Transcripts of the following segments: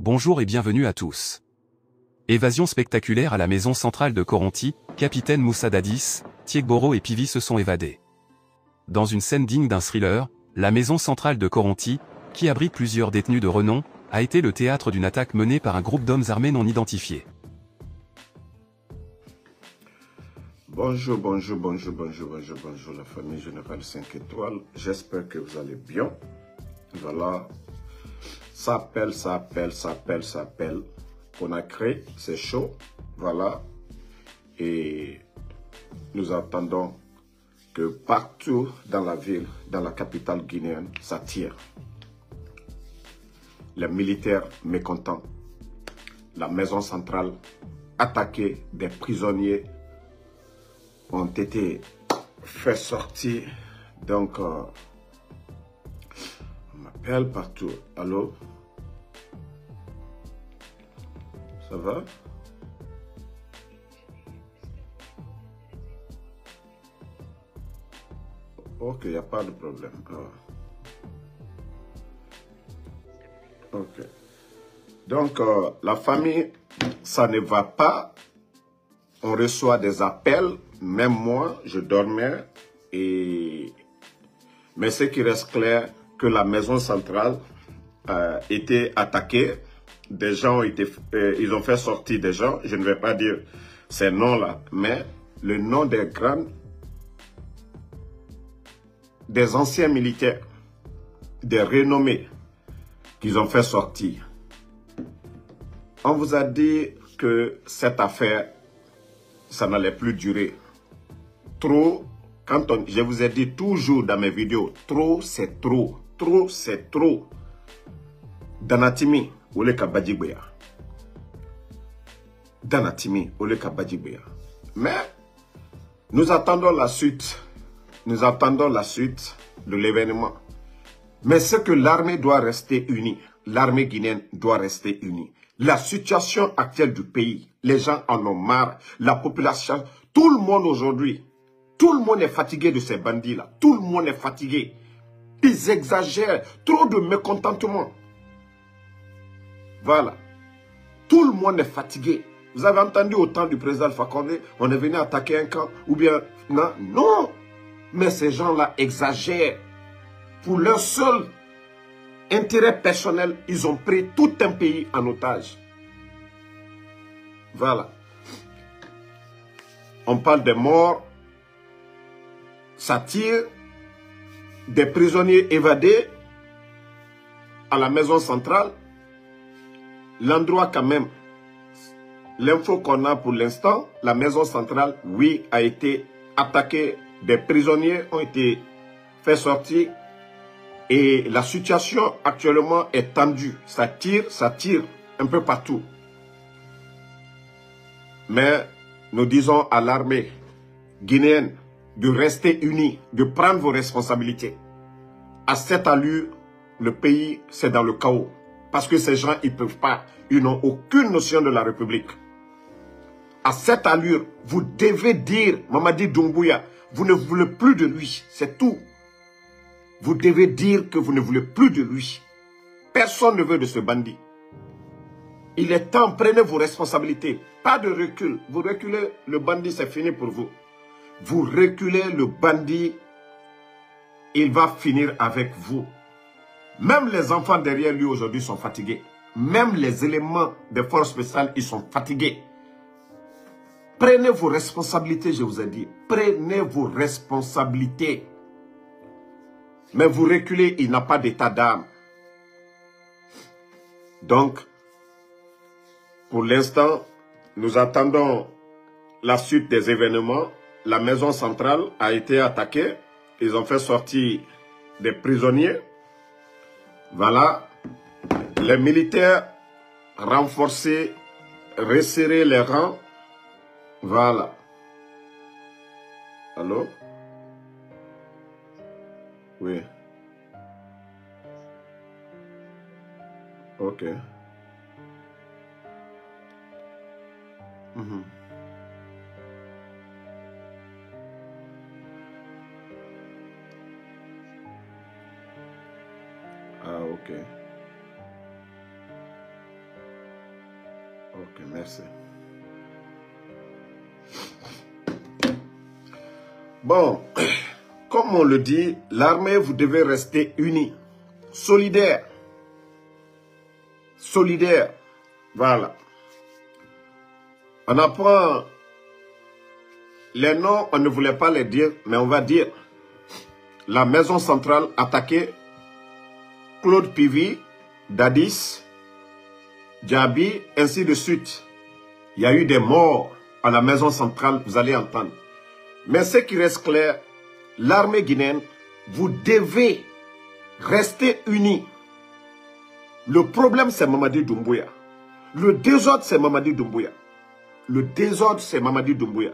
Bonjour et bienvenue à tous. Évasion spectaculaire à la maison centrale de Koronti, capitaine Moussa Dadis, Tiegboro et Pivi se sont évadés. Dans une scène digne d'un thriller, la maison centrale de Koronti, qui abrite plusieurs détenus de renom, a été le théâtre d'une attaque menée par un groupe d'hommes armés non identifiés. Bonjour la famille Générale 5 étoiles, j'espère que vous allez bien. Voilà, ça appelle. Conakry, c'est chaud, voilà. Et nous attendons que partout dans la ville, dans la capitale guinéenne, ça tire. Les militaires mécontents, la maison centrale attaquée, des prisonniers ont été fait sortir. Donc, on m'appelle partout. Allô? Ça va? Ok, il n'y a pas de problème. Ok. Donc, la famille, ça ne va pas. On reçoit des appels. Même moi, je dormais. Mais ce qui reste clair, que la maison centrale était attaquée. Des gens ils ont fait sortir des gens. Je ne vais pas dire ces noms-là, mais le nom des anciens militaires, des renommés qu'ils ont fait sortir. On vous a dit que cette affaire, ça n'allait plus durer. Trop, je vous ai dit toujours dans mes vidéos, trop c'est trop, trop c'est trop. Danatimi, ole kabadjibéa. Danatimi, ole kabadjibéa. Mais nous attendons la suite. Nous attendons la suite de l'événement. Mais c'est que l'armée doit rester unie. L'armée guinéenne doit rester unie. La situation actuelle du pays, les gens en ont marre. La population, tout le monde aujourd'hui, tout le monde est fatigué de ces bandits-là. Tout le monde est fatigué. Ils exagèrent. Trop de mécontentement. Voilà. Tout le monde est fatigué. Vous avez entendu au temps du président Alpha Condé, on est venu attaquer un camp ou bien... Non, non. Mais ces gens-là exagèrent. Pour leur seul intérêt personnel, ils ont pris tout un pays en otage. Voilà. On parle des morts. Ça tire. Des prisonniers évadés à la maison centrale. L'endroit quand même, l'info qu'on a pour l'instant, la maison centrale, oui, a été attaquée. Des prisonniers ont été fait sortir. Et la situation actuellement est tendue. Ça tire un peu partout. Mais nous disons à l'armée guinéenne de rester unie, de prendre vos responsabilités. À cette allure, le pays, c'est dans le chaos. Parce que ces gens, ils ne peuvent pas. Ils n'ont aucune notion de la République. À cette allure, vous devez dire, Mamadi Doumbouya, vous ne voulez plus de lui. C'est tout. Vous devez dire que vous ne voulez plus de lui. Personne ne veut de ce bandit. Il est temps, prenez vos responsabilités. Pas de recul. Vous reculez, le bandit, c'est fini pour vous. Vous reculez, le bandit, il va finir avec vous. Même les enfants derrière lui aujourd'hui sont fatigués. Même les éléments des forces spéciales, ils sont fatigués. Prenez vos responsabilités, je vous ai dit. Prenez vos responsabilités. Mais vous reculez, il n'a pas d'état d'âme. Donc, pour l'instant, nous attendons la suite des événements. La maison centrale a été attaquée. Ils ont fait sortir des prisonniers. Voilà. Les militaires renforcés, resserrer les rangs. Voilà. Allô? Oui. Ok. Mhm. Ah, ok. Ok, merci. Bon, comme on le dit, l'armée, vous devez rester unis, solidaires. Solidaires. Voilà. On apprend les noms, on ne voulait pas les dire, mais on va dire la maison centrale attaquée, Claude Pivy, Dadis, Djabi, ainsi de suite. Il y a eu des morts à la maison centrale, vous allez entendre. Mais ce qui reste clair, l'armée guinéenne, vous devez rester unis. Le problème, c'est Mamadi Doumbouya. Le désordre, c'est Mamadi Doumbouya. Le désordre, c'est Mamadi Doumbouya.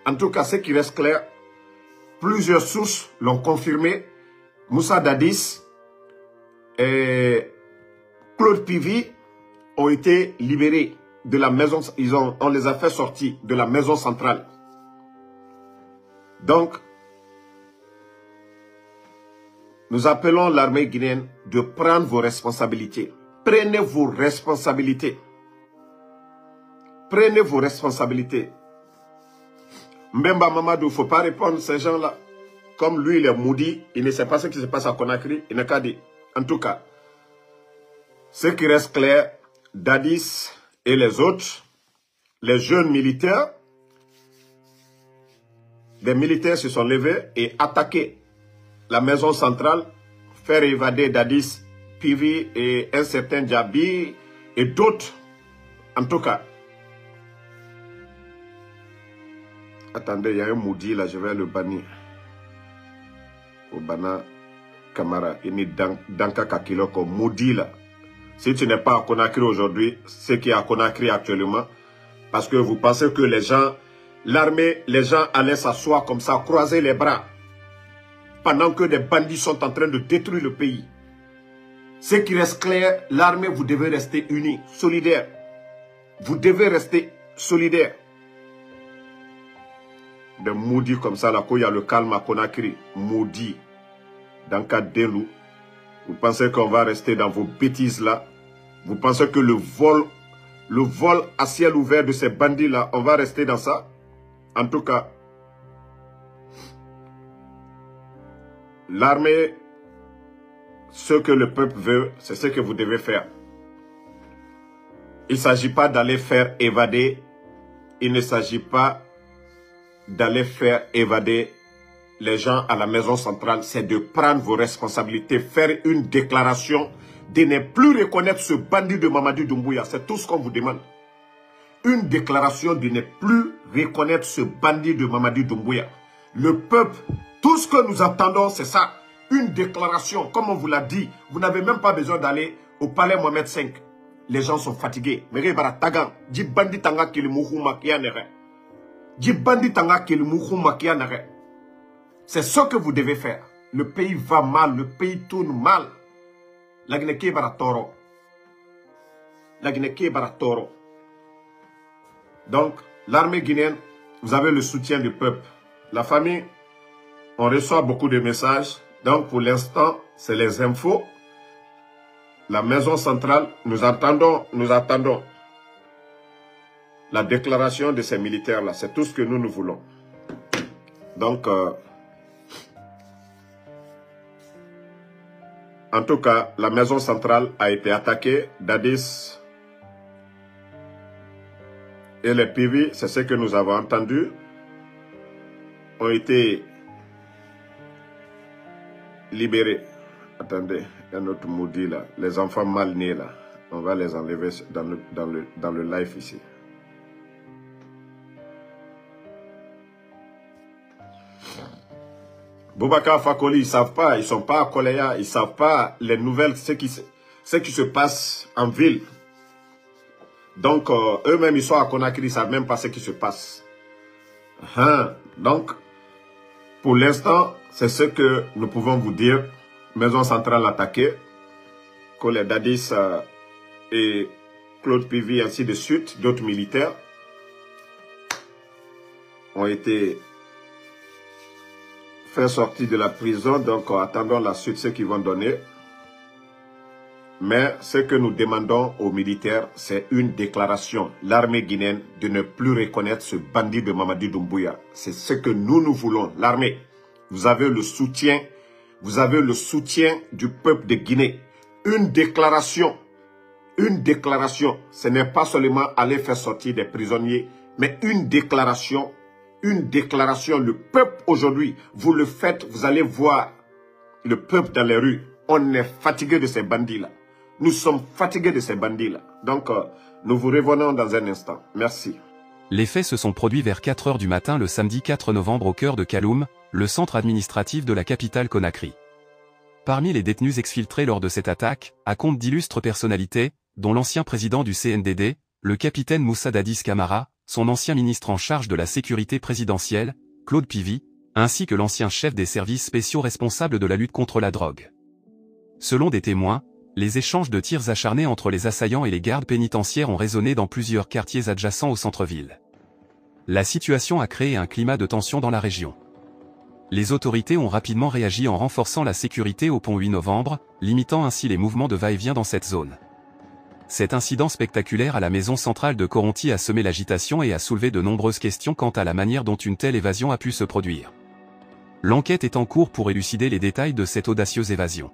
En tout cas, ce qui reste clair, plusieurs sources l'ont confirmé. Moussa Dadis et Claude Pivy ont été libérés de la maison. On les a fait sortir de la maison centrale. Donc, nous appelons l'armée guinéenne de prendre vos responsabilités. Prenez vos responsabilités. Prenez vos responsabilités. Mbemba Mamadou, il ne faut pas répondre à ces gens-là. Comme lui, il est maudit, il ne sait pas ce qui se passe à Conakry, il n'a qu'à dire. En tout cas, ce qui reste clair, Dadis et les autres, les jeunes militaires, des militaires se sont levés et attaqué la maison centrale, faire évader Dadis, Pivy et un certain Djabi et d'autres. En tout cas, attendez, il y a un maudit là, je vais le bannir. Obana Kamara, il est Danka Kakiloko, maudit là. Si tu n'es pas à Conakry aujourd'hui, ce qui est à Conakry actuellement, parce que vous pensez que les gens, l'armée, les gens allaient s'asseoir comme ça, croiser les bras, pendant que des bandits sont en train de détruire le pays. Ce qui reste clair, l'armée, vous devez rester unis, solidaires. Vous devez rester solidaires. Des maudits comme ça, là, quand il y a le calme à Conakry, maudits, dans cas d'Elou, vous pensez qu'on va rester dans vos bêtises là? Vous pensez que le vol à ciel ouvert de ces bandits là, on va rester dans ça? En tout cas, l'armée, ce que le peuple veut, c'est ce que vous devez faire. Il ne s'agit pas d'aller faire évader, il ne s'agit pas d'aller faire évader les gens à la maison centrale, c'est de prendre vos responsabilités, faire une déclaration, de ne plus reconnaître ce bandit de Mamadi Doumbouya. C'est tout ce qu'on vous demande. Une déclaration de ne plus reconnaître ce bandit de Mamadi Doumbouya. Le peuple, tout ce que nous attendons, c'est ça. Une déclaration, comme on vous l'a dit. Vous n'avez même pas besoin d'aller au palais Mohamed V. Les gens sont fatigués. C'est ce que vous devez faire. Le pays va mal, le pays tourne mal. La Guinée bara toro. La Guinée bara toro. Donc, l'armée guinéenne, vous avez le soutien du peuple. La famille, on reçoit beaucoup de messages. Donc, pour l'instant, c'est les infos. La maison centrale, nous attendons la déclaration de ces militaires-là. C'est tout ce que nous voulons. Donc, en tout cas, la maison centrale a été attaquée. Dadis et les Pivy, c'est ce que nous avons entendu, ont été libérés. Attendez, un autre maudit là. Les enfants mal nés là. On va les enlever dans le live ici. Boubacar Fakoli, ils ne savent pas, ils ne sont pas à Koleya, ils ne savent pas les nouvelles, ce qui se passe en ville. Donc, eux-mêmes, ils sont à Conakry, ils ne savent même pas ce qui se passe. Donc, pour l'instant, c'est ce que nous pouvons vous dire. Maison centrale attaquée, Colette Dadis et Claude Pivy, ainsi de suite, d'autres militaires ont été fait sortir de la prison, donc attendons la suite, ce qu'ils vont donner. Mais ce que nous demandons aux militaires, c'est une déclaration. L'armée guinéenne de ne plus reconnaître ce bandit de Mamadi Doumbouya. C'est ce que nous voulons. L'armée, vous avez le soutien du peuple de Guinée. Une déclaration. Ce n'est pas seulement aller faire sortir des prisonniers, mais une déclaration. Le peuple aujourd'hui, vous le faites, vous allez voir le peuple dans les rues. On est fatigué de ces bandits-là. Nous sommes fatigués de ces bandits-là. Donc, nous vous revenons dans un instant. Merci. Les faits se sont produits vers 4 heures du matin le samedi 4 novembre au cœur de Kaloum, le centre administratif de la capitale Conakry. Parmi les détenus exfiltrés lors de cette attaque, à compte d'illustres personnalités, dont l'ancien président du CNDD, le capitaine Moussa Dadis Camara, son ancien ministre en charge de la sécurité présidentielle, Claude Pivy, ainsi que l'ancien chef des services spéciaux responsable de la lutte contre la drogue. Selon des témoins, les échanges de tirs acharnés entre les assaillants et les gardes pénitentiaires ont résonné dans plusieurs quartiers adjacents au centre-ville. La situation a créé un climat de tension dans la région. Les autorités ont rapidement réagi en renforçant la sécurité au pont 8 novembre, limitant ainsi les mouvements de va-et-vient dans cette zone. Cet incident spectaculaire à la maison centrale de Koronti a semé l'agitation et a soulevé de nombreuses questions quant à la manière dont une telle évasion a pu se produire. L'enquête est en cours pour élucider les détails de cette audacieuse évasion.